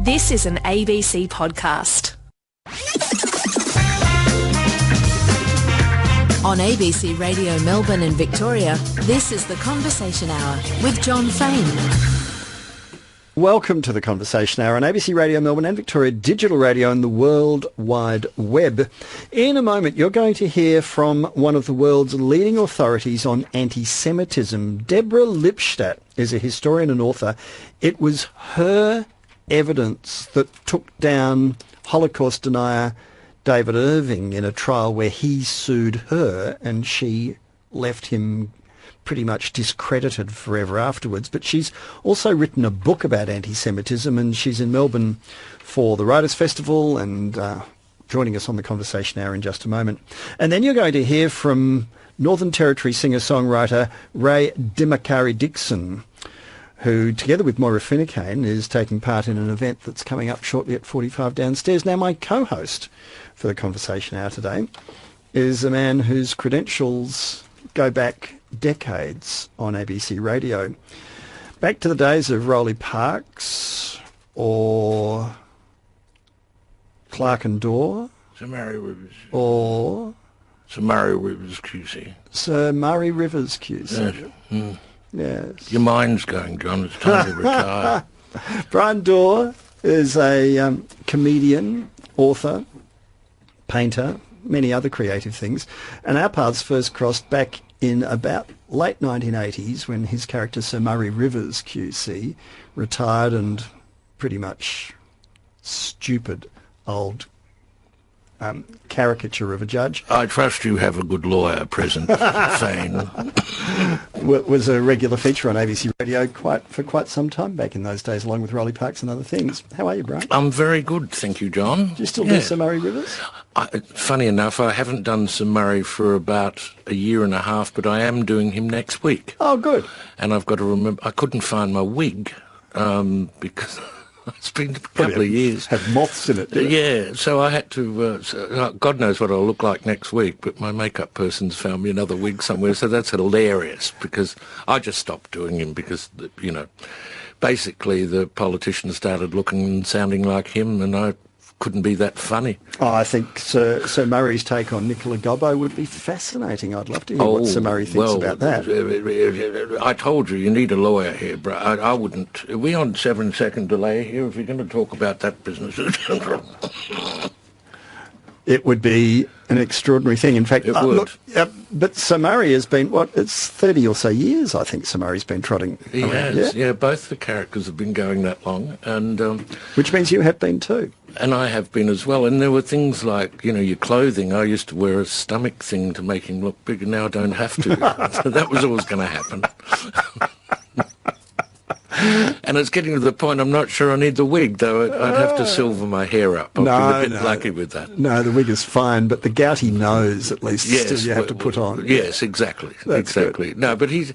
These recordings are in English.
This is an ABC podcast. On ABC Radio Melbourne and Victoria, this is The Conversation Hour with Jon Faine. Welcome to The Conversation Hour on ABC Radio Melbourne and Victoria, digital radio and the World Wide Web. In a moment, you're going to hear from one of the world's leading authorities on anti-Semitism. Deborah Lipstadt is a historian and author. It was her evidence that took down Holocaust denier David Irving in a trial where he sued her and she left him pretty much discredited forever afterwards. But she's also written a book about anti-Semitism, and she's in Melbourne for the Writers Festival and joining us on the Conversation Hour in just a moment. And then you're going to hear from Northern Territory singer-songwriter Ray Dimakarri Dixon, who, together with Moira Finucane, is taking part in an event that's coming up shortly at 45 downstairs. Now, my co-host for the Conversation Hour today is a man whose credentials go back decades on ABC Radio. Back to the days of Roly Parks or Clark and Dawe. Sir Murray Rivers. Or Sir Murray Rivers QC. Sir Murray Rivers QC. Yes. Yes. Your mind's going, John. It's time to retire. Bryan Dawe is a comedian, author, painter, many other creative things. And our paths first crossed back in about late 1980s when his character Sir Murray Rivers QC retired and pretty much stupid old caricature of a judge. I trust you have a good lawyer present, Faine. Was a regular feature on ABC Radio for quite some time back in those days, along with Roly Parks and other things. How are you, Brian? I'm very good, thank you, John. Do you still do Sir Murray Rivers? Funny enough, I haven't done Sir Murray for about a year and a half, but I am doing him next week. Oh, good. And I've got to remember, I couldn't find my wig because it's been a couple of years. Have moths in it. Yeah, so I had to, God knows what I'll look like next week, but my makeup person's found me another wig somewhere, so that's hilarious because I just stopped doing him because, you know, basically the politicians started looking and sounding like him and I couldn't be that funny. Oh, I think Sir Murray's take on Nicola Gobbo would be fascinating. I'd love to hear what Sir Murray thinks about that. I told you need a lawyer here, bro. I wouldn't. Are we on 7-second delay here if you're going to talk about that business? It would be an extraordinary thing. In fact, it would. Look, but Sir Murray has been, it's 30 or so years, I think Sir Murray's been trotting He around. has, yeah. Both the characters have been going that long. And which means you have been too. And I have been as well. And there were things like, you know, your clothing. I used to wear a stomach thing to make him look big, and now I don't have to. So that was always going to happen. And it's getting to the point I'm not sure I need the wig, though. I'd have to silver my hair up. I've been a bit lucky with that. No, the wig is fine, but the gouty nose, at least, yes, still you have to put on. Yes, exactly. That's exactly. Good. No, but he's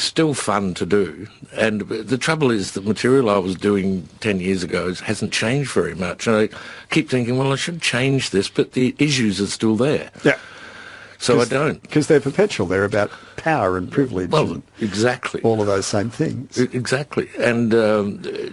still fun to do. And the trouble is the material I was doing 10 years ago hasn't changed very much. And I keep thinking, well, I should change this, but the issues are still there. Yeah. So I don't. Because they're perpetual. They're about power and privilege. Well, exactly. All of those same things. Exactly. And,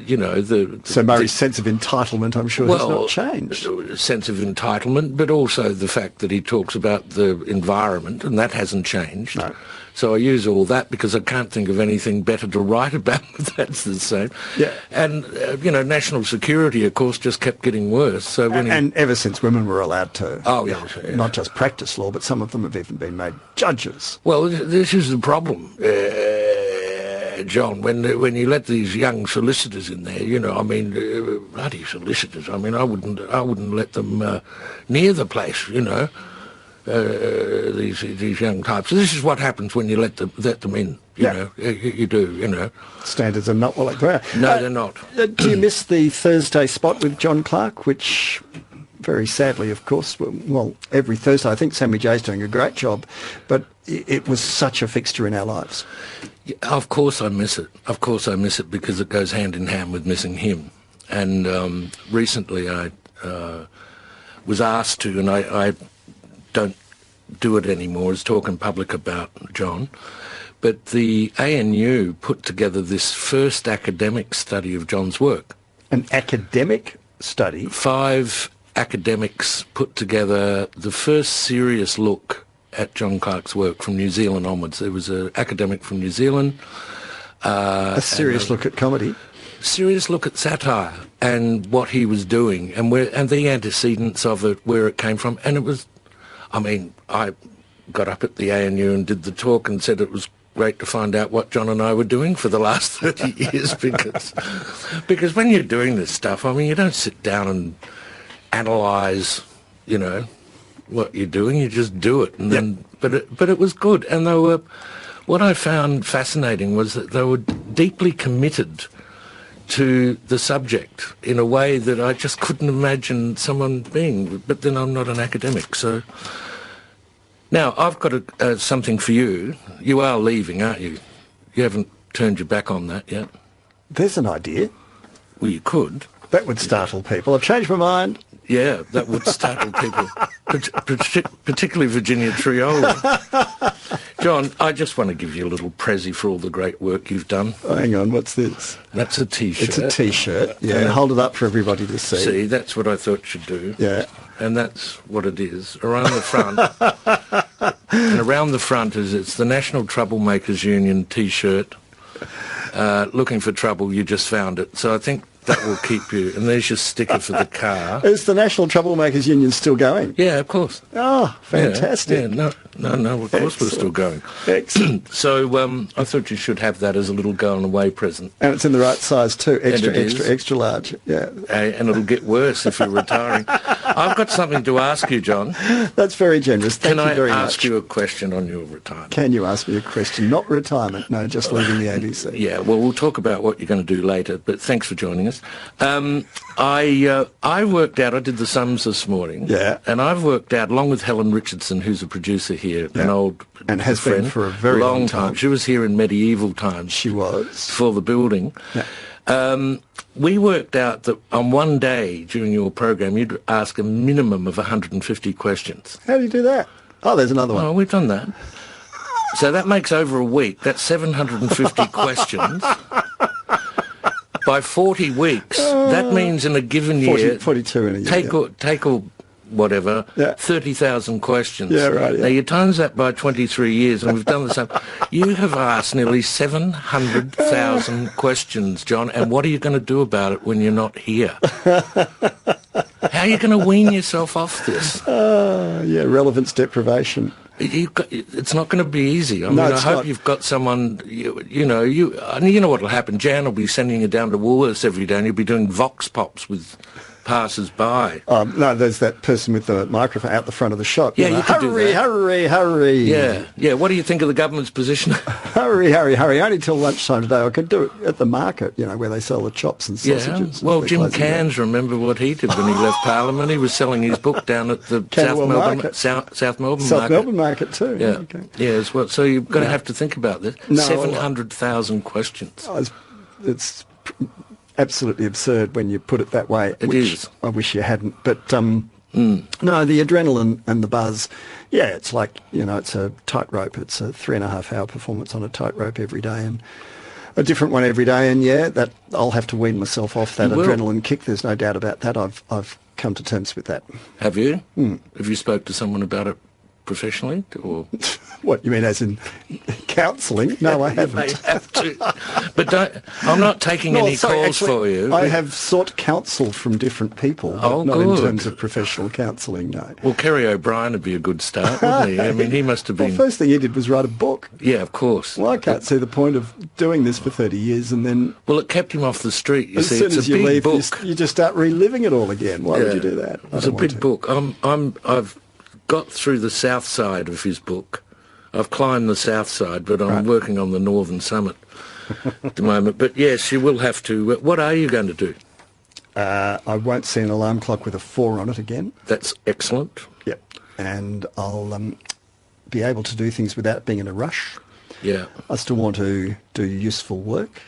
you know, So Murray's sense of entitlement, I'm sure, has not changed. Sense of entitlement, but also the fact that he talks about the environment, and that hasn't changed. No. So I use all that because I can't think of anything better to write about. That's the same. Yeah. And, you know, national security, of course, just kept getting worse. So and ever since women were allowed to, yes. not just practice law, but some of them have even been made judges. Well, this is the problem, John, when you let these young solicitors in there, you know, I mean, bloody solicitors. I mean, I wouldn't let them near the place, you know. These young types. So this is what happens when you let them in. You know, you do. You know, standards are not what they are. No, they're not. Do you miss the Thursday spot with John Clark, which, very sadly, of course, well, every Thursday, I think Sammy J's doing a great job, but it was such a fixture in our lives. Yeah, of course, I miss it. Of course, I miss it because it goes hand in hand with missing him. And recently, I was asked to, and I don't do it anymore, is talk in public about John. but the ANU put together this first academic study of John's work. An academic study? 5 academics put together the first serious look at John Clarke's work from New Zealand onwards. There was an academic from New Zealand. A serious look at comedy? Serious look at satire and what he was doing and the antecedents of it, where it came from. And it was, I mean, I got up at the ANU and did the talk and said it was great to find out what John and I were doing for the last 30 years because when you're doing this stuff, I mean, you don't sit down and analyse, you know, what you're doing. You just do it. And then, but it was good. And they were, what I found fascinating was that they were deeply committed to the subject in a way that I just couldn't imagine someone being. But then I'm not an academic, so... Now, I've got something for you. You are leaving, aren't you? You haven't turned your back on that yet. There's an idea. Well, you could. That would startle people. I've changed my mind. Yeah, that would startle people, particularly Virginia Trioli. John, I just want to give you a little prezi for all the great work you've done. Oh, hang on, what's this? That's a T-shirt. It's a T-shirt, yeah. Hold it up for everybody to see. See, that's what I thought you'd do. Yeah. And that's what it is. Around the front, and around the front it's the National Troublemakers Union T-shirt. Looking for trouble, you just found it. So I think that will keep you. And there's your sticker for the car. Is the National Troublemakers Union still going? Yeah, of course. Oh, fantastic. Yeah, no, of course we're still going. Excellent. So I thought you should have that as a little going away present. And it's in the right size too. Extra large. Yeah. And it'll get worse if you're retiring. I've got something to ask you, John. That's very generous. Thank you very much. Can I ask you a question on your retirement? Can you ask me a question? Not retirement, no, just leaving the ABC. Yeah, well, we'll talk about what you're going to do later, but thanks for joining us. I worked out, I did the sums this morning, and I've worked out, along with Helen Richardson, who's a producer here, an old and has friend, been for a very long time. She was here in medieval times. She was. For the building. Yeah. We worked out that on one day during your program, you'd ask a minimum of 150 questions. How do you do that? Oh, there's another one. Oh, we've done that. So that makes over a week. That's 750 questions. By 40 weeks, that means in a given year... 42 in a year. Take all whatever, 30,000 questions. Yeah, right. Yeah. Now, you times that by 23 years, and we've done the same. You have asked nearly 700,000 questions, John, and what are you going to do about it when you're not here? How are you going to wean yourself off this? Relevance deprivation. It's not going to be easy. I hope you've got someone, you know what will happen. Jan will be sending you down to Woolworths every day and you'll be doing vox pops with passers-by. No, there's that person with the microphone out the front of the shop. Yeah, you could do that. Hurry. Yeah. What do you think of the government's position? Hurry. Only till lunchtime today. I could do it at the market, where they sell the chops and sausages. Yeah. Well, Jim Cairns, remember what he did when he left Parliament? He was selling his book down at the South Melbourne Market. South Melbourne Market too. Yeah. Okay. Yeah, as well. So you've got to have to think about this. 700,000 questions. It's absolutely absurd when you put it that way. It is. I wish you hadn't. But no, the adrenaline and the buzz, it's like, it's a tightrope. It's a 3.5-hour performance on a tightrope every day and a different one every day. And that I'll have to wean myself off that adrenaline kick. There's no doubt about that. I've come to terms with that. Have you? Have you spoke to someone about it professionally, or what you mean, as in counselling? No, I haven't. You have to, but I'm not taking any calls for you. I have sought counsel from different people, but not in terms of professional counselling. No. Well, Kerry O'Brien would be a good start, wouldn't he? I mean, he must have been. Well, first thing he did was write a book. Yeah, of course. Well, I can't see the point of doing this for 30 years and then. Well, it kept him off the street. You see, as soon it's as a you big leave, book. you just start reliving it all again. Why would you do that? It's a big book. I've got through the south side of his book. I've climbed the south side, but I'm working on the northern summit at the moment. But yes, you will have to. What are you going to do? I won't see an alarm clock with a 4 on it again. That's excellent. Yep. And I'll be able to do things without being in a rush. Yeah. I still want to do useful work,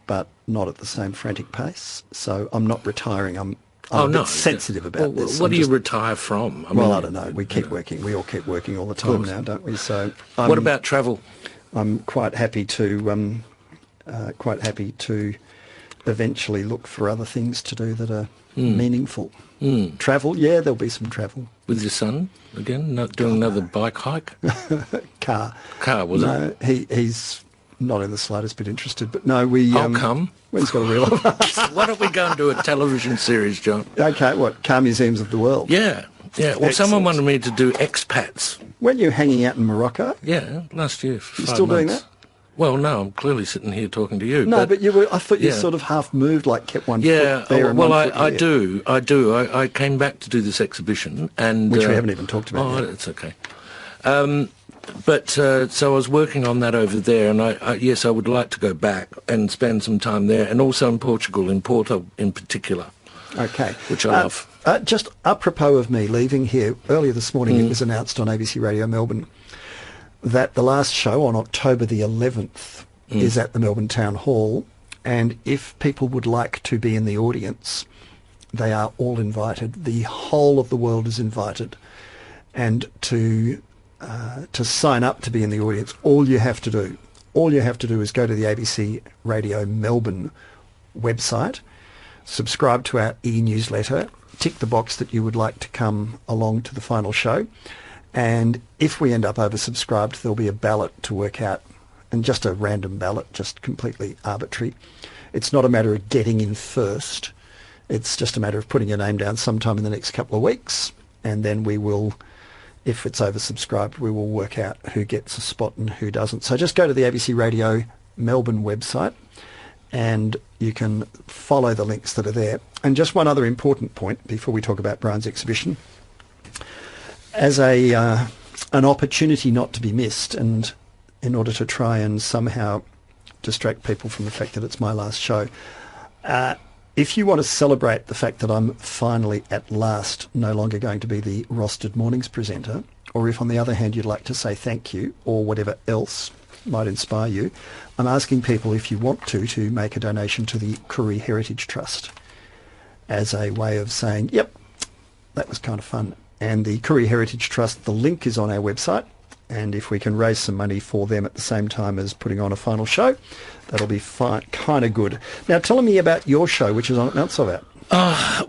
but not at the same frantic pace. So I'm not retiring. I'm a bit sensitive about this. What do you retire from? I don't know. We keep working. We all keep working all the time now, don't we? So what about travel? I'm quite happy to eventually look for other things to do that are meaningful. Travel, yeah, there'll be some travel. With your son again, doing another bike hike? Car, was it? No, he's not in the slightest bit interested. But no, we. I'll come. He's got a real. Why don't we go and do a television series, John? Okay, what? Car museums of the world. Yeah. Well, Excellent. someone wanted me to do expats. Weren't you hanging out in Morocco? Yeah, last year. For You 5 still doing months. that? Well, no, I'm clearly sitting here talking to you. No, but you were. I thought you yeah. sort of half moved, like kept one Yeah, foot there and well, one foot I here. do. I came back to do this exhibition, and Which we haven't even talked about yet. It's okay. So I was working on that over there, and I would like to go back and spend some time there, and also in Portugal, in Porto in particular. Okay. Which I love. Just apropos of me leaving here, earlier this morning it was announced on ABC Radio Melbourne that the last show on October the 11th is at the Melbourne Town Hall, and if people would like to be in the audience, they are all invited. The whole of the world is invited. And to sign up to be in the audience, all you have to do is go to the ABC Radio Melbourne website, subscribe to our e-newsletter, tick the box that you would like to come along to the final show, and if we end up oversubscribed, there'll be a ballot to work out, and just a random ballot, just completely arbitrary. It's not a matter of getting in first, it's just a matter of putting your name down sometime in the next couple of weeks, and then we will, if it's oversubscribed, we will work out who gets a spot and who doesn't. So just go to the ABC Radio Melbourne website, and you can follow the links that are there. And just one other important point before we talk about Bryan's exhibition. As an opportunity not to be missed, and in order to try and somehow distract people from the fact that it's my last show, if you want to celebrate the fact that I'm finally at last no longer going to be the rostered mornings presenter, or if on the other hand you'd like to say thank you or whatever else might inspire you, I'm asking people, if you want to make a donation to the Koori Heritage Trust as a way of saying, yep, that was kind of fun. And the Koori Heritage Trust, the link is on our website, and if we can raise some money for them at the same time as putting on a final show, that'll be fine, kind of good. Now, tell me about your show, which is on at Montsalvat.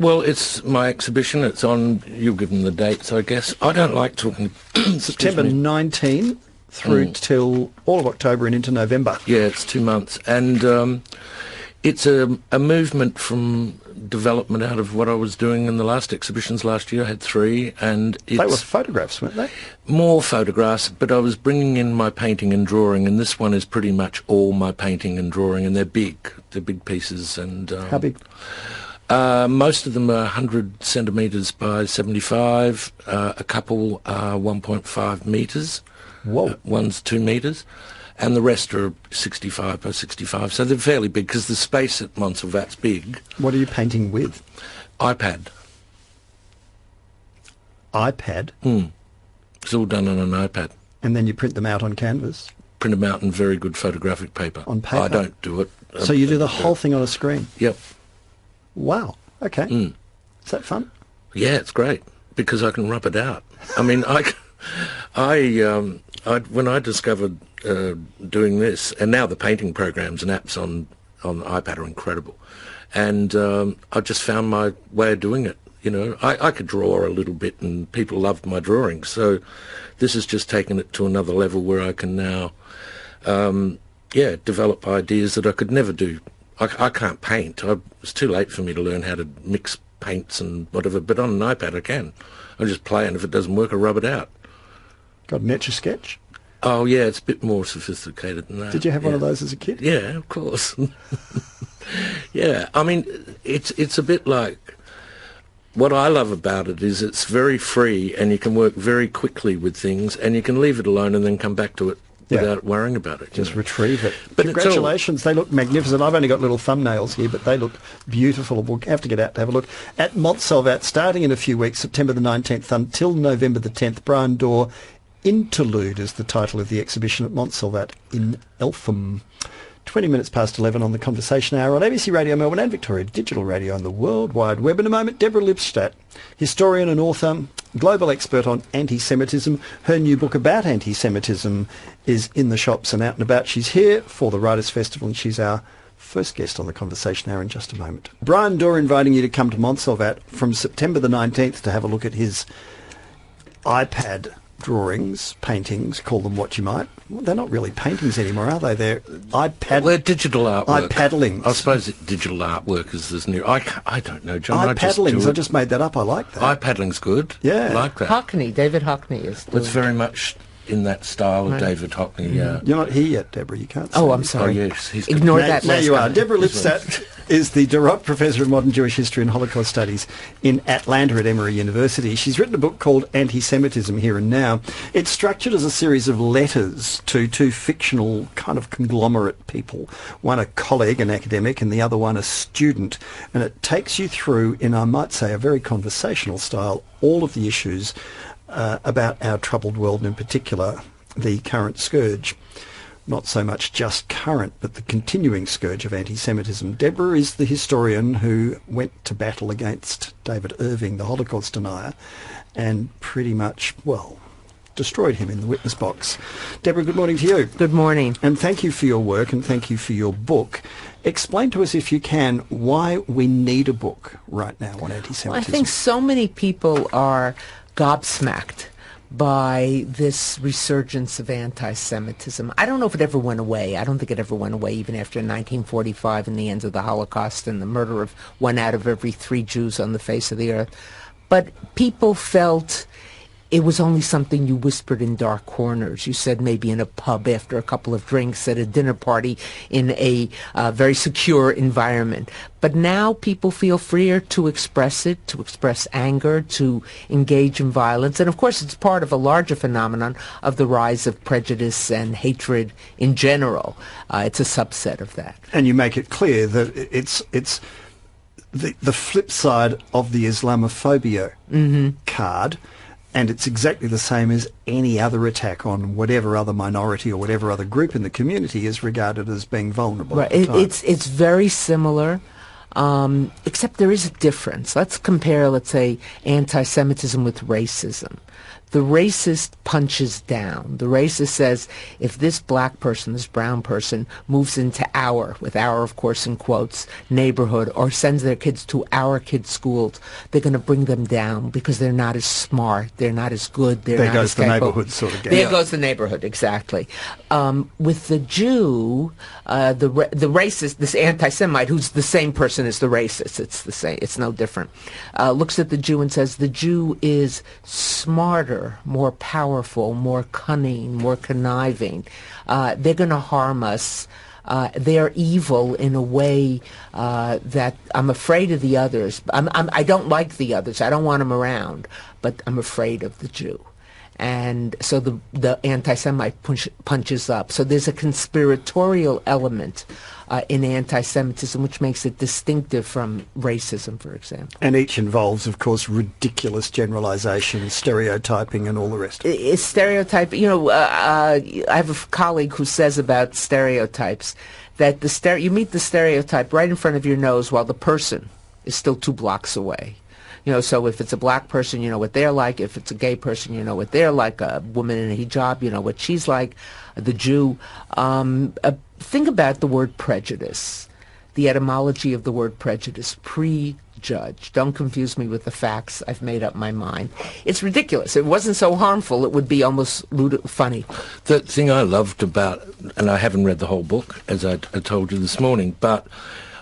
Well, it's my exhibition. It's on, you'll give them the dates, I guess. I don't like talking... September 19 through till all of October and into November. Yeah, it's 2 months. And it's a movement from development out of what I was doing in the last exhibitions last year. I had 3, and it's... They were photographs, weren't they? More photographs, but I was bringing in my painting and drawing, and this one is pretty much all my painting and drawing, and they're big. They're big pieces. And How big? Most of them are 100 centimetres by 75. A couple are 1.5 metres. Whoa. One's 2 metres. And the rest are 65 by 65. So they're fairly big, because the space at Montsalvat's big. What are you painting with? iPad. iPad? It's all done on an iPad. And then you print them out on canvas? Print them out in very good photographic paper. On paper? I don't do it. So you do the whole thing on a screen? Yep. Wow. Okay. Is that fun? Yeah, it's great, because I can rub it out. I mean, when I discovered doing this, and now the painting programs and apps on iPad are incredible, and I just found my way of doing it. You know, I could draw a little bit, and people loved my drawings. So this has just taken it to another level where I can now, develop ideas that I could never do. I can't paint. It's too late for me to learn how to mix paints and whatever, but on an iPad I can. I just play, and if it doesn't work, I rub it out. Got an Etch-a-Sketch? Oh, yeah, it's a bit more sophisticated than that. Did you have one of those as a kid? Yeah, of course. Yeah, I mean, it's a bit like... What I love about it is it's very free, and you can work very quickly with things, and you can leave it alone and then come back to it without worrying about it. Just retrieve it. But congratulations. They look magnificent. I've only got little thumbnails here, but they look beautiful. We'll have to get out to have a look. At Montsalvat, starting in a few weeks, September the 19th until November the 10th, Bryan Dawe, Interlude is the title of the exhibition at Montsalvat in Eltham. 20 minutes past 11 on the Conversation Hour on ABC Radio Melbourne and Victoria Digital Radio on the World Wide Web. In a moment, Deborah Lipstadt, historian and author, global expert on anti-Semitism. Her new book about anti-Semitism is in the shops and out and about. She's here for the Writers Festival and she's our first guest on the Conversation Hour in just a moment. Bryan Dawe inviting you to come to Montsalvat from September the 19th to have a look at his iPad drawings, paintings, call them what you might. Well, they're not really paintings anymore, are they? They're iPad... They're digital artwork. iPaddlings. I suppose digital artwork is this new... I don't know, John. iPaddlings. I just made that up. I like that. iPaddling's good. Yeah. I like that. Hockney, David Hockney is doing... It's very much in that style of David Hockney, yeah. You're not here yet, Deborah. You can't see Oh, I'm me. sorry. Oh, yes. He's Ignore Now, that now last you are. comment. Deborah Lipstadt is the Dorot Professor of Modern Jewish History and Holocaust Studies in Atlanta at Emory University. She's written a book called Antisemitism Here and Now. It's structured as a series of letters to two fictional kind of conglomerate people, one a colleague, an academic, and the other one a student. And it takes you through, in I might say a very conversational style, all of the issues about our troubled world, and in particular the current scourge. Not so much just current, but the continuing scourge of anti-Semitism. Deborah is the historian who went to battle against David Irving, the Holocaust denier, and pretty much, well, destroyed him in the witness box. Deborah, good morning to you. Good morning. And thank you for your work and thank you for your book. Explain to us, if you can, why we need a book right now on anti-Semitism. Well, I think so many people are gobsmacked by this resurgence of anti-Semitism. I don't know if it ever went away. I don't think it ever went away even after 1945 and the end of the Holocaust and the murder of 1 out of every 3 Jews on the face of the earth. But people felt it was only something you whispered in dark corners. You said maybe in a pub after a couple of drinks, at a dinner party, in a very secure environment. But now people feel freer to express it, to express anger, to engage in violence. And of course it's part of a larger phenomenon of the rise of prejudice and hatred in general. It's a subset of that. And you make it clear that it's the flip side of the Islamophobia card. And it's exactly the same as any other attack on whatever other minority or whatever other group in the community is regarded as being vulnerable. Right. At the time. It's very similar, except there is a difference. Let's compare, let's say, anti-Semitism with racism. The racist punches down. The racist says, if this black person, this brown person, moves into our, with our, of course, in quotes, neighborhood, or sends their kids to our kids' schools, they're going to bring them down because they're not as smart, they're not as good, they're there not goes as the capable. neighbourhood sort of game. There goes the neighborhood, exactly. With the Jew, the racist, this anti-Semite, who's the same person as the racist, it's the same, it's no different, looks at the Jew and says, the Jew is smarter, more powerful, more cunning, more conniving. They're going to harm us. They're evil in a way that I'm afraid of the others. I don't like the others. I don't want them around, but I'm afraid of the Jew. And so the anti-Semite punches up. So there's a conspiratorial element in anti-Semitism, which makes it distinctive from racism, for example. And each involves, of course, ridiculous generalisation, stereotyping and all the rest. It's stereotype. You know, I have a colleague who says about stereotypes that you meet the stereotype right in front of your nose while the person is still 2 blocks away. You know, so if it's a black person, you know what they're like. If it's a gay person, you know what they're like. A woman in a hijab, you know what she's like. The Jew. Think about the word prejudice, the etymology of the word prejudice, prejudge. Don't confuse me with the facts. I've made up my mind. It's ridiculous. If it wasn't so harmful, it would be almost funny. The thing I loved about, and I haven't read the whole book, as I told you this morning, but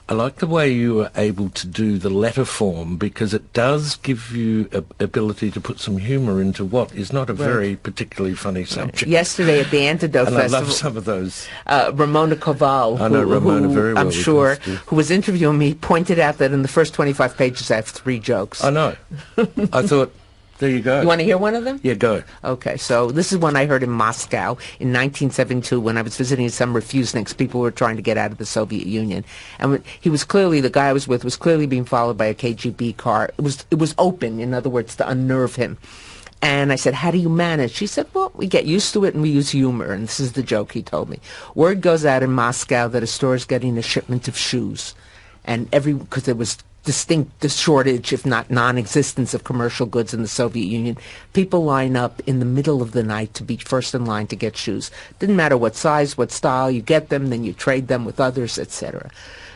I like the way you were able to do the letter form, because it does give you ability to put some humour into what is not a very particularly funny subject. Yesterday at the Antidote and Festival, I love some of those. Ramona Koval, I know Ramona very well. I'm sure, who was interviewing me, pointed out that in the first 25 pages I have 3 jokes. I know. I thought, there you go. You want to hear one of them? Yeah, go. Okay, so this is one I heard in Moscow in 1972 when I was visiting some refuseniks. People were trying to get out of the Soviet Union. And the guy I was with was clearly being followed by a KGB car. It was open, in other words, to unnerve him. And I said, how do you manage? She said, well, we get used to it and we use humor. And this is the joke he told me. Word goes out in Moscow that a store is getting a shipment of shoes. And because there was distinct shortage, if not non-existence, of commercial goods in the Soviet Union, people line up in the middle of the night to be first in line to get shoes. Didn't matter what size, what style, you get them, then you trade them with others, etc.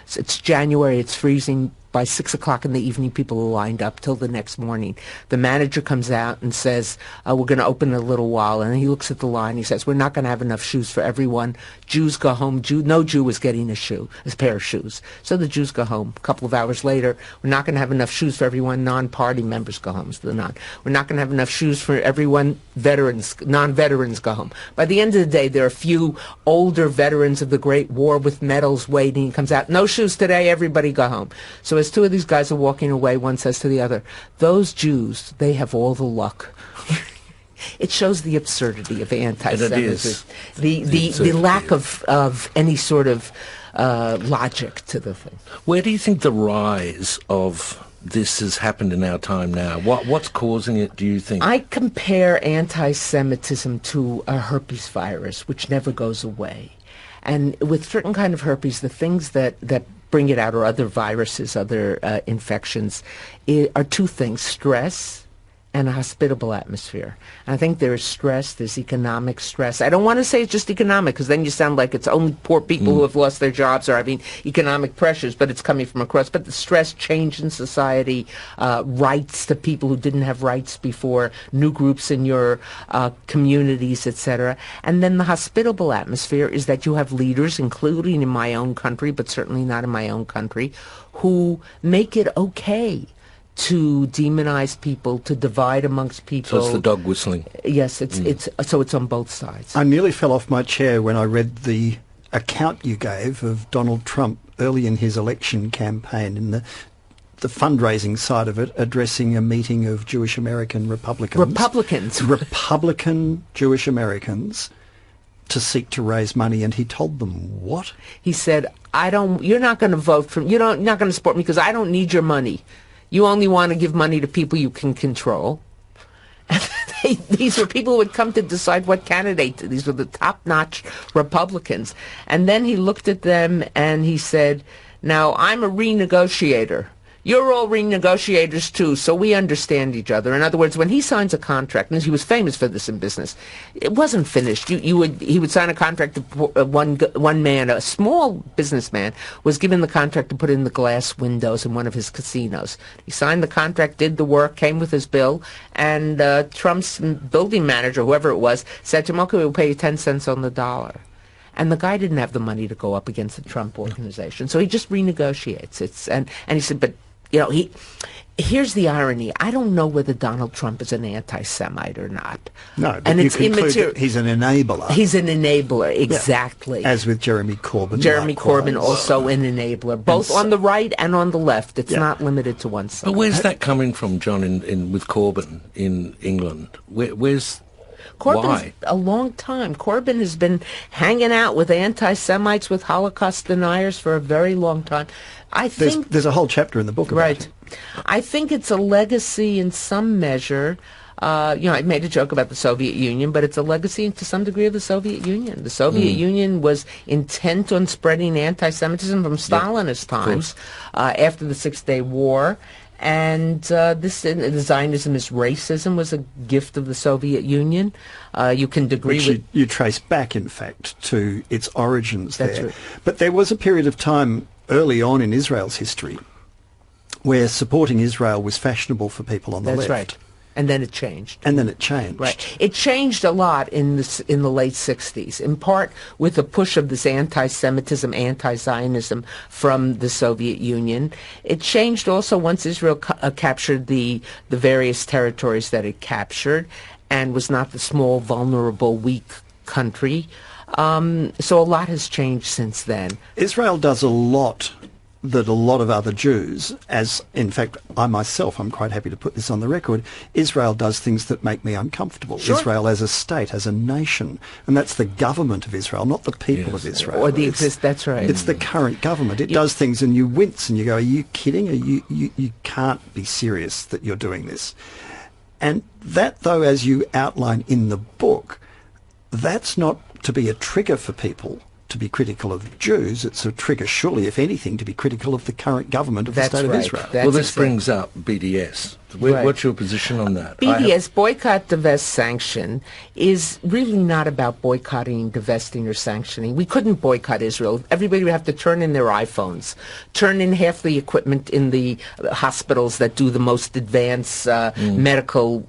So it's January, it's freezing. By 6 o'clock in the evening, people are lined up till the next morning. The manager comes out and says, we're going to open in a little while. And he looks at the line. He says, we're not going to have enough shoes for everyone. Jews go home. No Jew is getting a pair of shoes. So the Jews go home. A couple of hours later, we're not going to have enough shoes for everyone. Non-party members go home. So we're not going to have enough shoes for everyone. Non-veterans go home. By the end of the day, there are a few older veterans of the Great War with medals waiting. He comes out, no shoes today, everybody go home. So as two of these guys are walking away, one says to the other, those Jews, they have all the luck. It shows the absurdity of anti-Semitism, the lack of any sort of logic to the thing. Where do you think the rise of this has happened in our time now? What's causing it, do you think? I compare anti-Semitism to a herpes virus, which never goes away. And with certain kind of herpes, the things that bring it out, or other viruses, other infections, are two things: stress and a hospitable atmosphere. And I think there is stress, there's economic stress. I don't want to say it's just economic, because then you sound like it's only poor people who have lost their jobs or having economic pressures, but it's coming from across. But the stress, change in society, rights to people who didn't have rights before, new groups in your communities, etc. And then the hospitable atmosphere is that you have leaders, including in my own country, but certainly not in my own country, who make it okay to demonize people, to divide amongst people. So it's the dog whistling. Yes, it's on both sides. I nearly fell off my chair when I read the account you gave of Donald Trump early in his election campaign, in the fundraising side of it, addressing a meeting of Jewish American Republican Jewish Americans to seek to raise money, and he told them what? He said, you're not going to vote for me, you're not going to support me because I don't need your money. You only want to give money to people you can control. These were people who had come to decide what candidate. These were the top-notch Republicans. And then he looked at them and he said, now, I'm a renegotiator. You're all renegotiators too, so we understand each other. In other words, when he signs a contract, and he was famous for this in business, it wasn't finished. He would sign a contract to one man, a small businessman, was given the contract to put in the glass windows in one of his casinos. He signed the contract, did the work, came with his bill, and Trump's building manager, whoever it was, said to him, okay, we'll pay you 10 cents on the dollar. And the guy didn't have the money to go up against the Trump organization, so he just renegotiates. And he said, but here's the irony. I don't know whether Donald Trump is an anti-Semite or not. No, but and you it's conclude immaterial. That he's an enabler. He's an enabler, exactly. Yeah. As with Jeremy Corbyn. Jeremy Corbyn also an enabler, both on the right and on the left. It's not limited to one side. But where's that coming from, John, with Corbyn in England? Where's... Corbyn's a long time. Corbyn has been hanging out with anti-Semites, with Holocaust deniers for a very long time. I think there's a whole chapter in the book about it. I think it's a legacy in some measure. I made a joke about the Soviet Union, but it's a legacy to some degree of the Soviet Union. The Soviet Union was intent on spreading anti-Semitism from Stalinist times after the Six-Day War. And the Zionism is racism was a gift of the Soviet Union. You can agree with... You trace back, in fact, to its origins there. That's right. But there was a period of time early on in Israel's history where supporting Israel was fashionable for people on the left. That's right. And then it changed. Right. It changed a lot in the late 60s, in part with the push of this anti-Semitism, anti-Zionism from the Soviet Union. It changed also once Israel captured the various territories that it captured and was not the small, vulnerable, weak country. So a lot has changed since then. Israel does a lot that a lot of other Jews, as in fact I myself, I'm quite happy to put this on the record, Israel does things that make me uncomfortable. Sure. Israel as a state, as a nation, and that's the government of Israel, not the people of Israel. Or that's right. It's the current government. It does things and you wince and you go, are you kidding? You can't be serious that you're doing this. And that, though, as you outline in the book, that's not to be a trigger for people to be critical of Jews. It's a trigger, surely, if anything, to be critical of the current government of the State of Israel. Well, this brings up BDS. What's your position on that? BDS, boycott, divest, sanction, is really not about boycotting, divesting, or sanctioning. We couldn't boycott Israel. Everybody would have to turn in their iPhones, turn in half the equipment in the hospitals that do the most advanced medical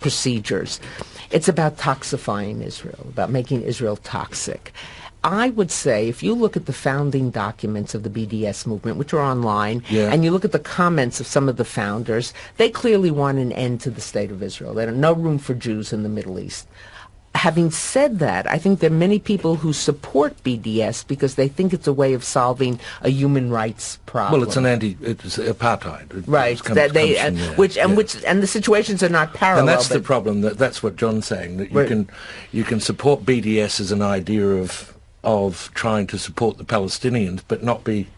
procedures. It's about toxifying Israel, about making Israel toxic. I would say if you look at the founding documents of the BDS movement, which are online, and you look at the comments of some of the founders, they clearly want an end to the State of Israel. They have no room for Jews in the Middle East. Having said that, I think there are many people who support BDS because they think it's a way of solving a human rights problem. Well, it's it's apartheid. Right. And the situations are not parallel. And that's the problem. That's what John's saying. That you can support BDS as an idea of trying to support the Palestinians, but not be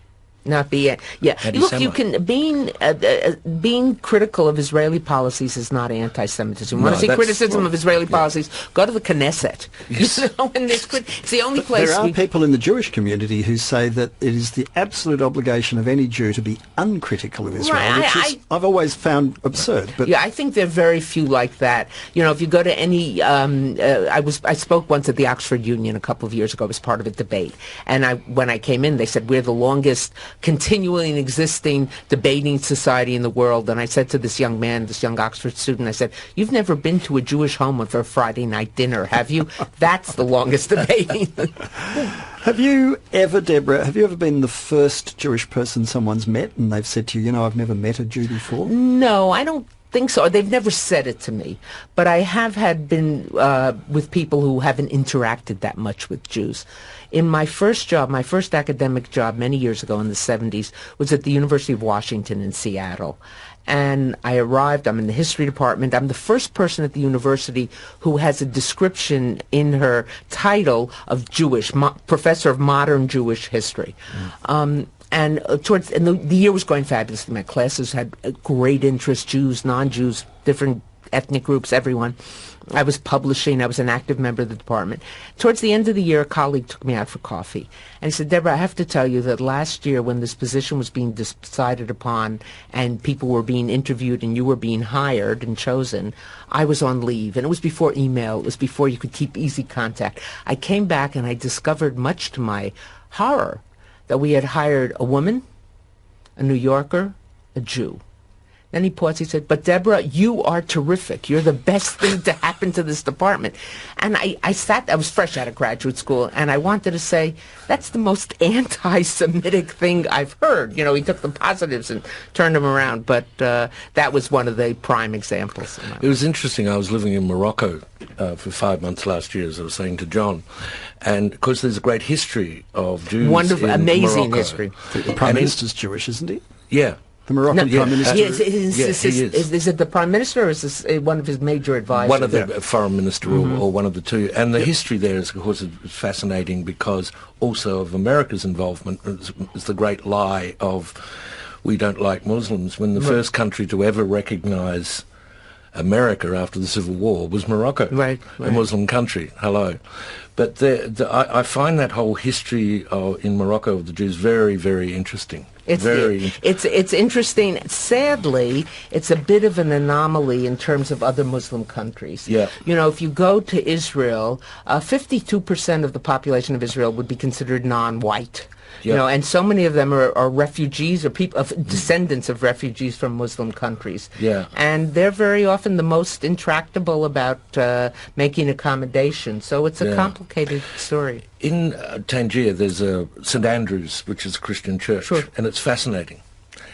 Look, you can being critical of Israeli policies is not anti-Semitism. You want to see criticism of Israeli policies? Go to the Knesset. Yes. It's the only place. There are people in the Jewish community who say that it is the absolute obligation of any Jew to be uncritical of Israel, which I've always found absurd. But I think there are very few like that. If you go to any, I spoke once at the Oxford Union a couple of years ago. I was part of a debate, and when I came in, they said we're the longest continually existing debating society in the world. And I said to this young man, this young Oxford student, I said, "You've never been to a Jewish home for a Friday night dinner, have you?" That's the longest debating. Have you ever, Deborah, been the first Jewish person someone's met and they've said to you, I've never met a Jew before? No, I don't think so. They've never said it to me, but I have been with people who haven't interacted that much with Jews. In my first academic job many years ago in the 70s was at the University of Washington in Seattle. And I arrived, I'm in the history department. I'm the first person at the university who has a description in her title of Jewish, professor of modern Jewish history. And the year was going fabulously. My classes had great interest, Jews, non-Jews, different ethnic groups, everyone. I was publishing. I was an active member of the department. Towards the end of the year, a colleague took me out for coffee. And he said, "Deborah, I have to tell you that last year when this position was being decided upon and people were being interviewed and you were being hired and chosen, I was on leave. And it was before email. It was before you could keep easy contact. I came back and I discovered, much to my horror, that we had hired a woman, a New Yorker, a Jew." Then he paused. He said, "But Deborah, you are terrific. You're the best thing to happen to this department." And I was fresh out of graduate school, and I wanted to say, that's the most anti-Semitic thing I've heard. He took the positives and turned them around, but that was one of the prime examples. It was interesting. I was living in Morocco for 5 months last year, as I was saying to John. And, of course, there's a great history of Jews Wonderful, in amazing Morocco. history. The Prime Minister's Jewish, isn't he? Yeah. The Moroccan Prime Minister? Is it the Prime Minister or is this one of his major advisors? One of the foreign minister or one of the two. And the history there is, of course, fascinating because also of America's involvement is the great lie of we don't like Muslims, when the first country to ever recognize America after the Civil War was Morocco, a Muslim country. Hello. But I find that whole history in Morocco of the Jews very, very interesting. It's interesting. Sadly, it's a bit of an anomaly in terms of other Muslim countries. Yeah. If you go to Israel, 52% of the population of Israel would be considered non-white. Yeah. And so many of them are refugees or descendants of refugees from Muslim countries. Yeah. And they're very often the most intractable about making accommodations. So it's a complicated story. In Tangier, there's St. Andrew's, which is a Christian church, and it's fascinating.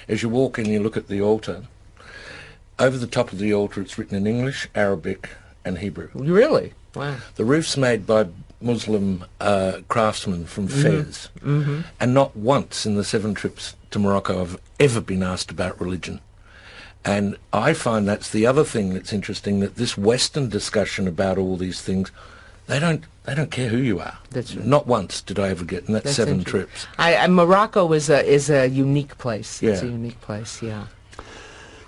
As you walk in, you look at the altar. Over the top of the altar, it's written in English, Arabic, and Hebrew. Really? Wow. The roof's made by Muslim craftsmen from Fez, and not once in the 7 trips to Morocco I've ever been asked about religion. And I find that's the other thing that's interesting, that this Western discussion about all these things, they don't care who you are. That's right. Not once did I ever get in that 7 trips. Morocco is a unique place. Yeah. It's a unique place, yeah.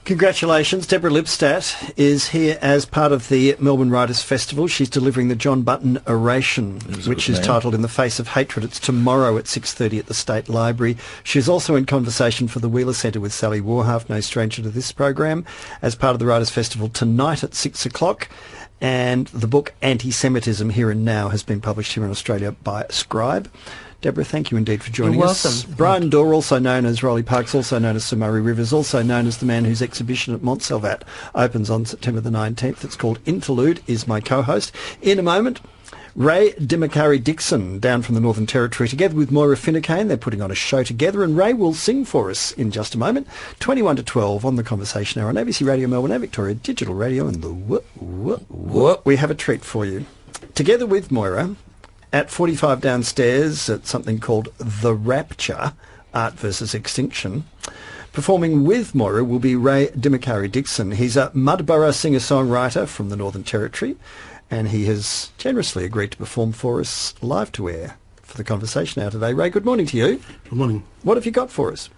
Congratulations. Deborah Lipstadt is here as part of the Melbourne Writers Festival. She's delivering the John Button Oration, which is titled In the Face of Hatred. It's tomorrow at 6:30 at the State Library. She's also in conversation for the Wheeler Centre with Sally Warhaft, no stranger to this program, as part of the Writers Festival tonight at 6 o'clock. And the book Antisemitism Here and Now has been published here in Australia by Scribe. Deborah, thank you indeed for joining us. You're welcome. Bryan Dawe, also known as Rolly Parks, also known as Sir Murray Rivers, also known as the man whose exhibition at Montsalvat opens on September the 19th. It's called Interlude, is my co-host. In a moment, Ray Dimakarri Dixon, down from the Northern Territory, together with Moira Finucane. They're putting on a show together, and Ray will sing for us in just a moment. 21 to 12 on the Conversation Hour on ABC Radio Melbourne and Victoria Digital Radio, and we have a treat for you. Together with Moira, at 45 downstairs at something called The Rapture, Art versus Extinction. Performing with Moira will be Ray Dimakarri Dixon. He's a Mudburra singer-songwriter from the Northern Territory, and he has generously agreed to perform for us live to air for the Conversation Hour today. Ray, good morning to you. Good morning. What have you got for us?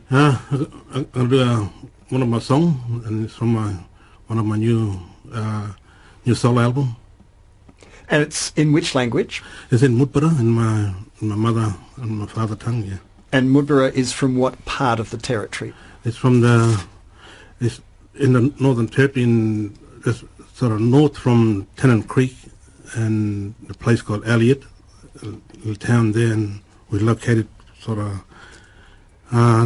I'll do one of my songs, and it's from one of my new solo album. And it's in which language? It's in Mudburra, in my mother and my father tongue, yeah. And Mudburra is from what part of the territory? It's it's in the Northern Territory, it's sort of north from Tennant Creek, and a place called Elliot, a little town there, and we're located sort of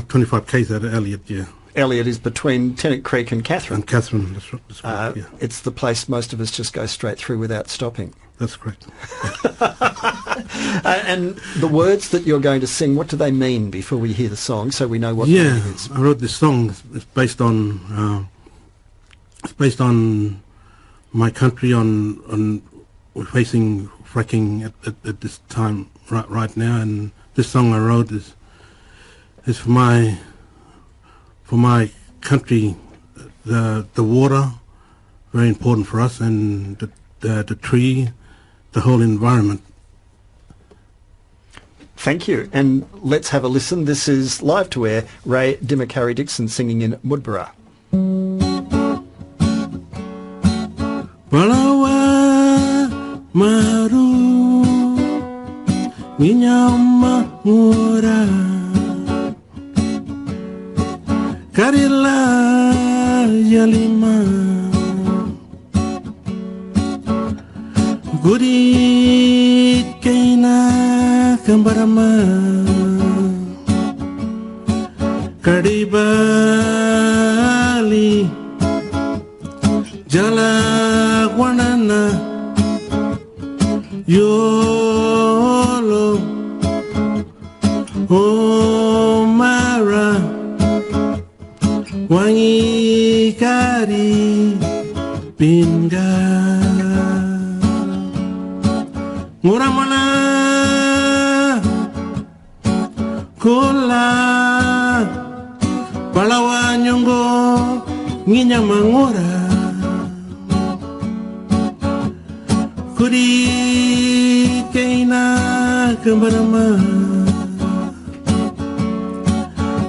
25 k's out of Elliot, yeah. Elliot is between Tennant Creek and Catherine. And Catherine, that's right, yeah. It's the place most of us just go straight through without stopping. That's correct. And the words that you're going to sing, what do they mean before we hear the song, so we know what it is? I wrote this song. It's based on my country. On we're facing fracking at this time right now, and this song I wrote is for my country. The water, very important for us, and the tree, the whole environment. Thank you. And let's have a listen. This is live to air, Ray Dimakarri Dixon singing in Mudburra. Palawa maru Minyama mura Karila yalima Guri kaina kambarama Kadibali Jala wanana Yolo Omara Wangi kari Pinga Muramana Kola Palawa nyongo Nginya mangora Kuri Kaina Kambarama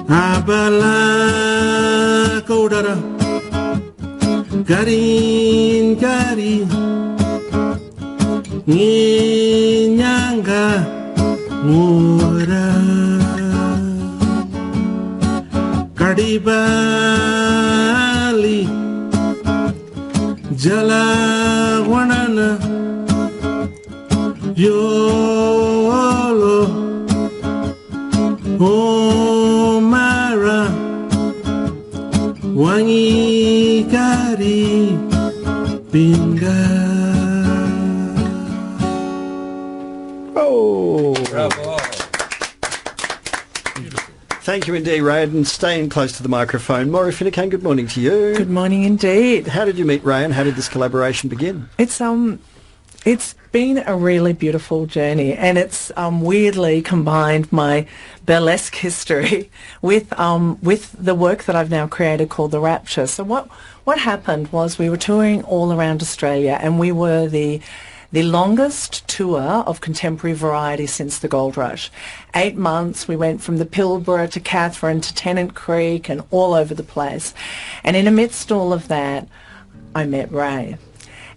Abala Kaudara Garin Gari Nginyanga Mura Kadibali Jala Wanana Yolo Omara Wangi Kari Pinga. Oh! Bravo. Thank you indeed, Ray, and staying close to the microphone. Moira Finucane, good morning to you. Good morning indeed. How did you meet Ray, and how did this collaboration begin? It's been a really beautiful journey, and it's weirdly combined my burlesque history with the work that I've now created called The Rapture. So what happened was we were touring all around Australia, and we were the the longest tour of contemporary variety since the gold rush. 8 months, we went from the Pilbara to Katherine to Tennant Creek and all over the place. And in amidst all of that, I met Ray.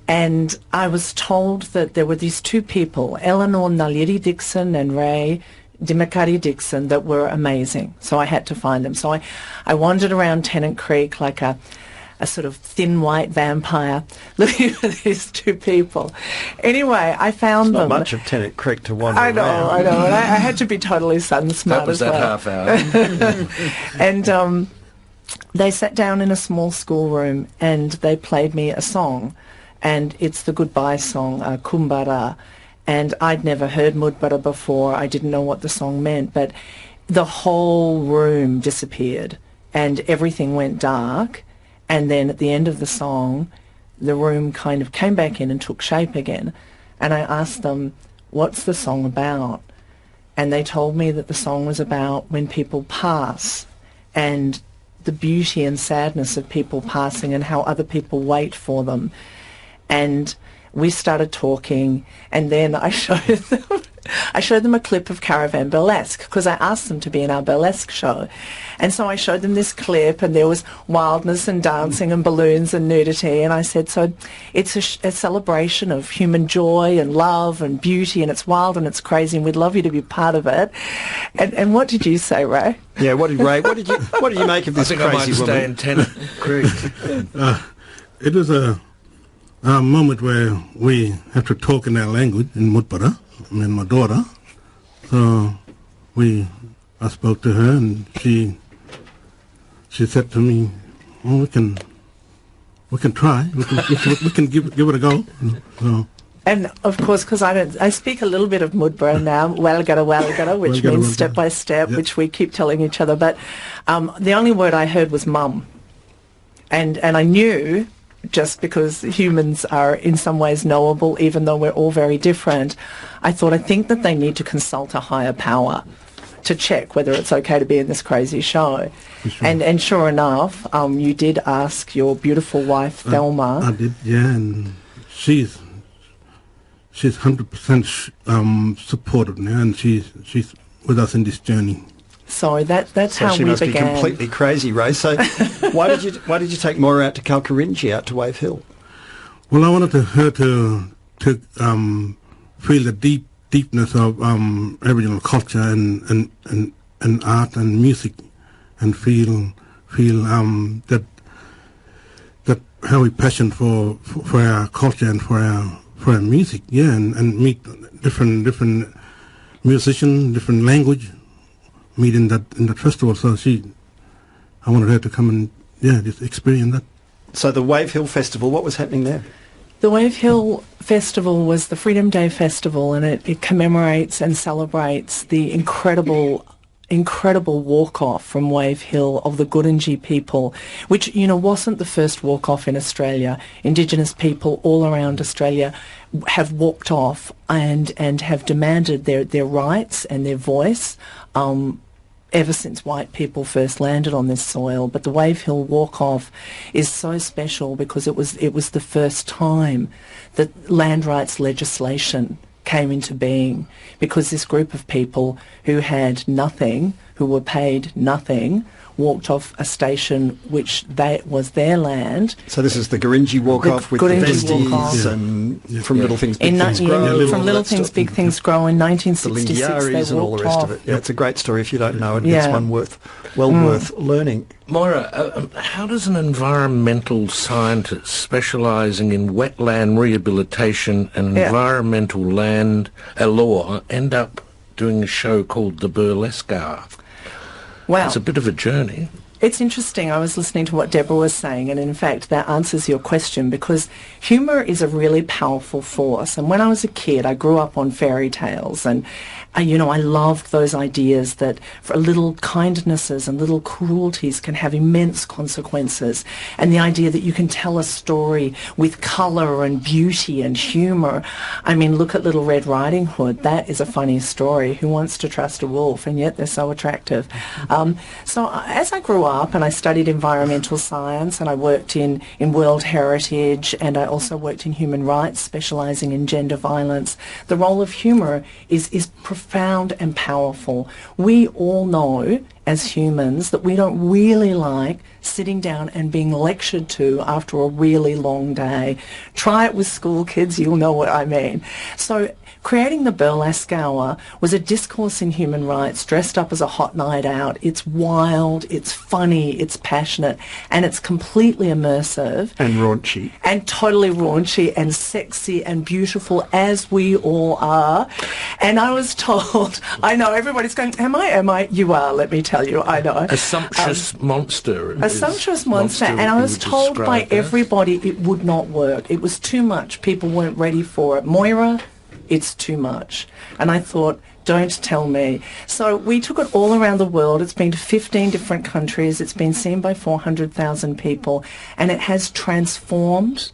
And I was told that there were these two people, Eleanor Naliri Dixon and Ray Dimakarri Dixon, that were amazing. So I had to find them. So I wandered around Tennant Creek like a sort of thin white vampire looking for these two people. Anyway, I found them. Not much of Tennant Creek to wander I know. around. And I had to be totally sun smart That was as that well. half hour. And they sat down in a small schoolroom and they played me a song. And it's the goodbye song, Kumbara. And I'd never heard Mudbara before. I didn't know what the song meant. But the whole room disappeared and everything went dark. And then at the end of the song, the room kind of came back in and took shape again. And I asked them, what's the song about? And they told me that the song was about when people pass and the beauty and sadness of people passing and how other people wait for them. And we started talking, and then I showed them a clip of Caravan Burlesque, because I asked them to be in our burlesque show. And so I showed them this clip, and there was wildness and dancing and balloons and nudity. And I said, so it's a celebration of human joy and love and beauty, and it's wild and it's crazy, and we'd love you to be part of it. And what did you say, Ray? Yeah, what did you make of this I think crazy I might woman? stay in Tennant Creek. It was a moment where we have to talk in our language, in Mudbara, me and my daughter. So I spoke to her, and she said to me, "Oh, we can try. We can give it a go." So, and of course, because I speak a little bit of Mudbara now, walgara, which means step by step, yep. which we keep telling each other. But the only word I heard was mum, and I knew, just because humans are in some ways knowable, even though we're all very different, I think that they need to consult a higher power to check whether it's okay to be in this crazy show. Sure. And sure enough, you did ask your beautiful wife, Thelma. I did, yeah, and she's 100% supportive now, and she's with us in this journey. So that's how she we must began. be completely crazy, Ray. So why did you take Moira out to Kalkarinji, out to Wave Hill? Well, I wanted her to feel the deepness of Aboriginal culture and art and music, and feel that how we passion for our culture and for our music, yeah, and meet different musicians, different language. Meet in that festival, so I wanted her to come and just experience that. So the Wave Hill Festival, what was happening there? The Wave Hill Festival was the Freedom Day Festival, and it commemorates and celebrates the incredible walk-off from Wave Hill of the Gurindji people, which, wasn't the first walk-off in Australia. Indigenous people all around Australia have walked off and have demanded their rights and their voice ever since white people first landed on this soil. But the Wave Hill walk-off is so special because it was the first time that land rights legislation came into being, because this group of people who had nothing, who were paid nothing, walked off a station which was their land. So this is the Gurindji walk-off with Gurindji the vesties walk-off. and from Little Things, Big Things Grow. From Little Things, Big Things Grow in The 1966, Lingiaris they and all walked the rest off. of it. Yeah, it's a great story if you don't know it. Yeah. It's one worth learning. Moira, how does an environmental scientist specialising in wetland rehabilitation and environmental land law end up doing a show called The Burlesque Hour? Wow. It's a bit of a journey. It's interesting. I was listening to what Deborah was saying, and in fact that answers your question, because humour is a really powerful force. And when I was a kid, I grew up on fairy tales, and I loved those ideas that for little kindnesses and little cruelties can have immense consequences, and the idea that you can tell a story with colour and beauty and humour. I mean, look at Little Red Riding Hood. That is a funny story. Who wants to trust a wolf? And yet they're so attractive. So as I grew up, up and I studied environmental science, and I worked in world heritage, and I also worked in human rights, specialising in gender violence. The role of humour is profound and powerful. We all know as humans that we don't really like sitting down and being lectured to after a really long day. Try it with school kids, you'll know what I mean. So creating the Burlesque Hour was a discourse in human rights dressed up as a hot night out. It's wild, it's funny, it's passionate, and it's completely immersive. And raunchy. And totally raunchy and sexy and beautiful, as we all are. And I was told, I know, everybody's going, am I? You are, let me tell you, I know. A sumptuous monster. A sumptuous monster. And I was told by everybody it would not work. It was too much. People weren't ready for it. Moira, it's too much. And I thought, don't tell me. So we took it all around the world. It's been to 15 different countries. It's been seen by 400,000 people. And it has transformed,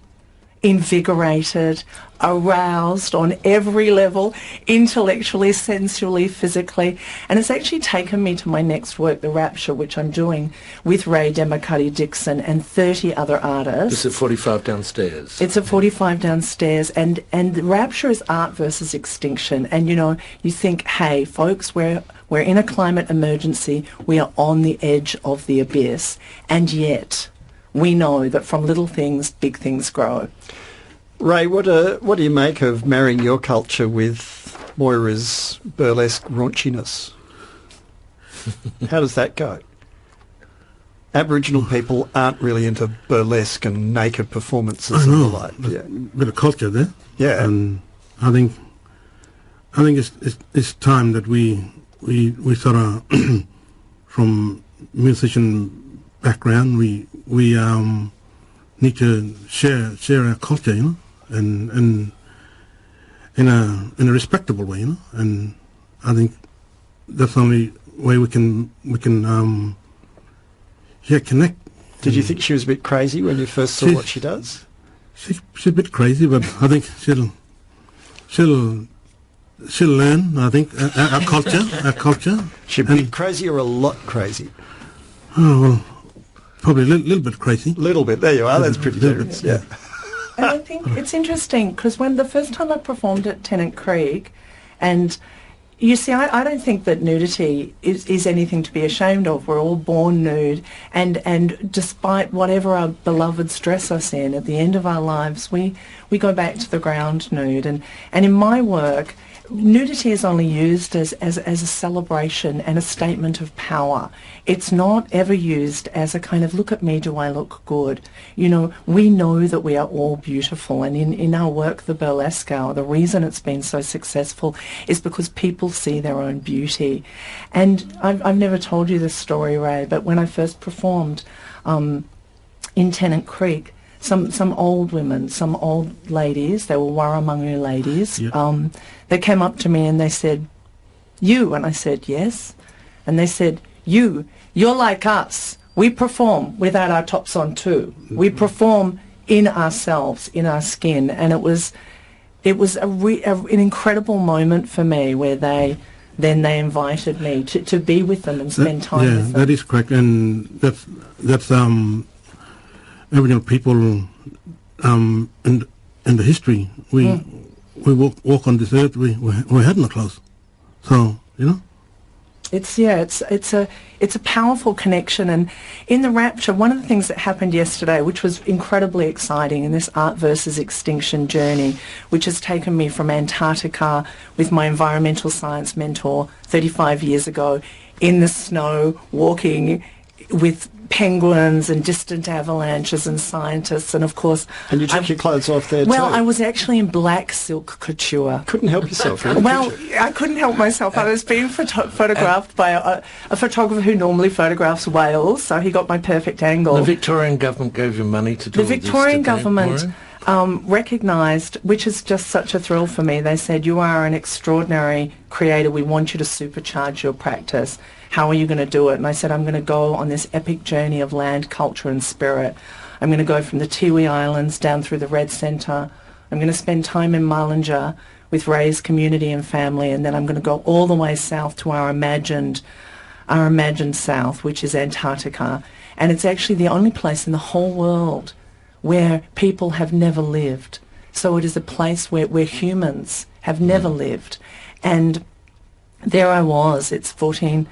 invigorated, aroused on every level, intellectually, sensually, physically. And it's actually taken me to my next work, The Rapture, which I'm doing with Ray, Dimakarri, Dixon and 30 other artists. It's at 45 downstairs. It's at 45 downstairs. And The Rapture is art versus extinction. And, you know, you think, hey, folks, we're in a climate emergency. We are on the edge of the abyss. And yet we know that from little things, big things grow. Ray, what do you make of marrying your culture with Moira's burlesque raunchiness? How does that go? Aboriginal people aren't really into burlesque and naked performances and the like. Yeah, bit of culture there. Yeah, and I think it's time that we sort of from musician background we need to share our culture, you know. And in a respectable way, you know, and I think that's the only way we can connect. Did you think she was a bit crazy when you first saw what she does? She's a bit crazy, but I think she'll learn. I think our culture. She'd be crazy or a lot crazy? Oh well, probably a little bit crazy. Little bit. There you are. That's pretty generous. Yeah. And I think it's interesting because when the first time I performed at Tennant Creek, and you see, I don't think that nudity is anything to be ashamed of. We're all born nude, and despite whatever our beloveds dress us in, at the end of our lives, we go back to the ground nude. And in my work, nudity is only used as a celebration and a statement of power. It's not ever used as a kind of, look at me, do I look good? You know, we know that we are all beautiful, and in our work, The Burlesque Hour, the reason it's been so successful is because people see their own beauty. And I've never told you this story, Ray, but when I first performed in Tennant Creek, some old women, some old ladies, they were Warramungu ladies, they came up to me and they said, you? And I said, yes. And they said, you're like us. We perform without our tops on too. We perform in ourselves, in our skin. And it was an incredible moment for me where they invited me to be with them and spend time with them. Yeah, that is correct. And that's Aboriginal people in the history. We walk on this earth. We had no clothes, so you know. It's a powerful connection. And in The Rapture, one of the things that happened yesterday, which was incredibly exciting in this art versus extinction journey, which has taken me from Antarctica with my environmental science mentor 35 years ago, in the snow, walking with penguins and distant avalanches and scientists, and of course... And you took your clothes off there Well, too. I was actually in black silk couture. Couldn't help yourself, really, Well, could you? I couldn't help myself. I was being photographed by a photographer who normally photographs whales, so he got my perfect angle. The Victorian government gave you money to do The Victorian government Moira? recognised, which is just such a thrill for me, they said, you are an extraordinary creator. We want you to supercharge your practice. How are you going to do it? And I said, I'm going to go on this epic journey of land, culture and spirit. I'm going to go from the Tiwi Islands down through the Red Centre. I'm going to spend time in Mullingar with Ray's community and family, and then I'm going to go all the way south to our imagined our imagined south, which is Antarctica, and it's actually the only place in the whole world where people have never lived. So it is a place where humans have never lived. And there I was, it's 14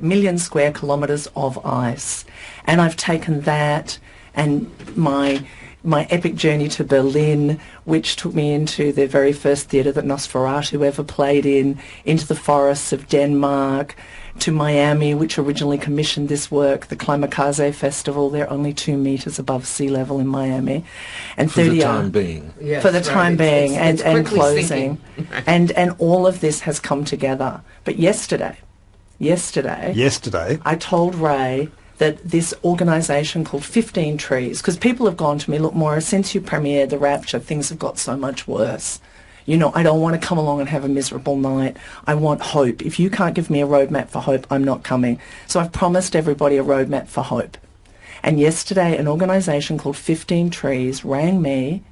million square kilometres of ice. And I've taken that and my epic journey to Berlin, which took me into the very first theatre that Nosferatu ever played in, into the forests of Denmark, to Miami, which originally commissioned this work, the Dimakarri Festival. They're only 2 metres above sea level in Miami. And for the time being. Yes, for the time being, it's and closing. and and all of this has come together. But yesterday, I told Ray that this organisation called 15 Trees, because people have gone to me, look, Moira, since you premiered The Rapture, things have got so much worse. You know, I don't want to come along and have a miserable night. I want hope. If you can't give me a roadmap for hope, I'm not coming. So I've promised everybody a roadmap for hope. And yesterday, an organisation called 15 Trees rang me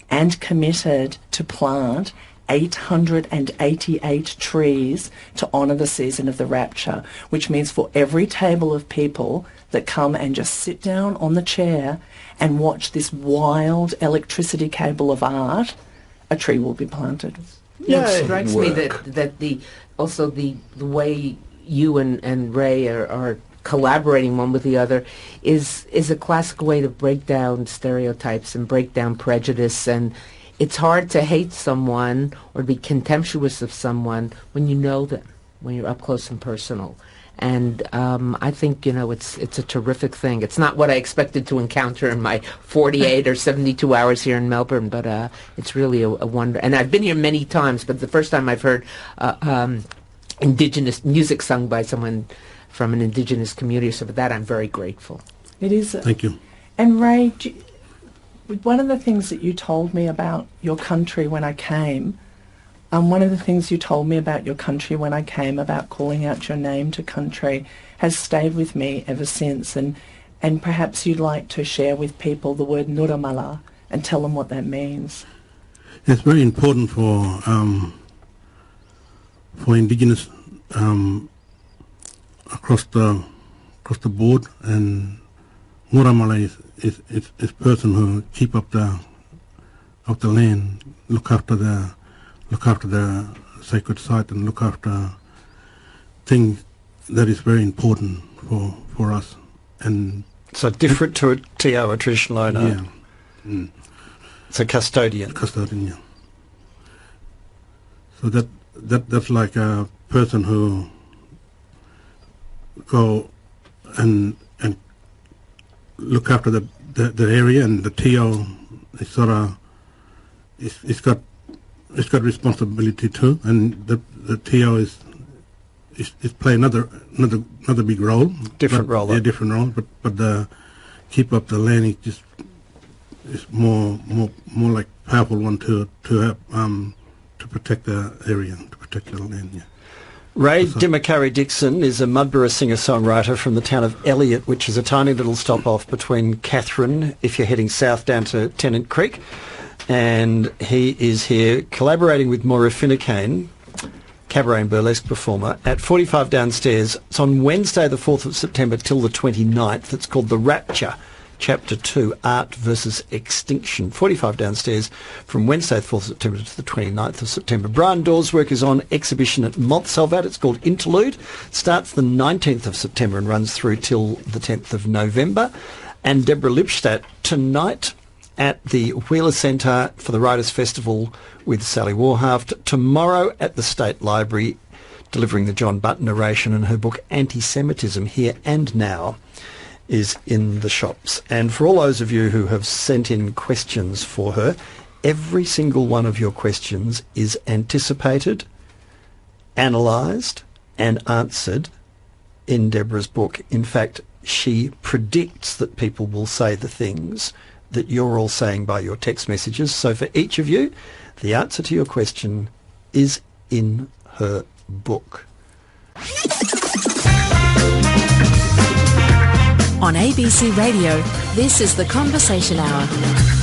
and committed to plant 888 trees to honour the season of the Rapture, which means for every table of people that come and just sit down on the chair and watch this wild electricity cable of art, a tree will be planted. It strikes me that the way you and Ray are collaborating one with the other is a classic way to break down stereotypes and break down prejudice. And it's hard to hate someone or be contemptuous of someone when you know them, when you're up close and personal. And I think, it's a terrific thing. It's not what I expected to encounter in my 48 or 72 hours here in Melbourne, but it's really a wonder. And I've been here many times, but the first time I've heard Indigenous music sung by someone from an Indigenous community, so for that I'm very grateful. It is. Thank you. And Ray, one of the things that you told me about your country when I came, one of the things you told me about your country when I came, about calling out your name to country, has stayed with me ever since. And perhaps you'd like to share with people the word Nuramala and tell them what that means. It's very important for Indigenous across the board, and Nuramala is person who keep up the land, look after the sacred site, and look after things that is very important for us. And so different to a TO, a traditional owner. Yeah. Mm. It's a custodian. Custodian, yeah. So that's like a person who go and look after the area, and the TO is sort of it's got responsibility too, and the TO is play another big role. Different role. Yeah, different role. But the keep up the land is more like powerful one to help to protect the area, to protect the land. Yeah. Ray Dimakarri Dixon is a Mudburra singer-songwriter from the town of Elliot, which is a tiny little stop-off between Katherine, if you're heading south down to Tennant Creek. And he is here collaborating with Moira Finucane, cabaret and burlesque performer, at 45 Downstairs. It's on Wednesday the 4th of September till the 29th. It's called The Rapture, Chapter 2, Art versus Extinction. 45 Downstairs from Wednesday the 4th of September to the 29th of September. Bryan Dawe's work is on exhibition at Montsalvat. It's called Interlude. Starts the 19th of September and runs through till the 10th of November. And Deborah Lipstadt tonight at the Wheeler Centre for the Writers Festival with Sally Warhaft. Tomorrow at the State Library, delivering the John Button Oration, and her book Antisemitism, Here and Now, is in the shops. And for all those of you who have sent in questions for her, every single one of your questions is anticipated, analysed and answered in Deborah's book. In fact, she predicts that people will say the things that you're all saying by your text messages. So for each of you, the answer to your question is in her book. On ABC Radio, this is The Conversation Hour.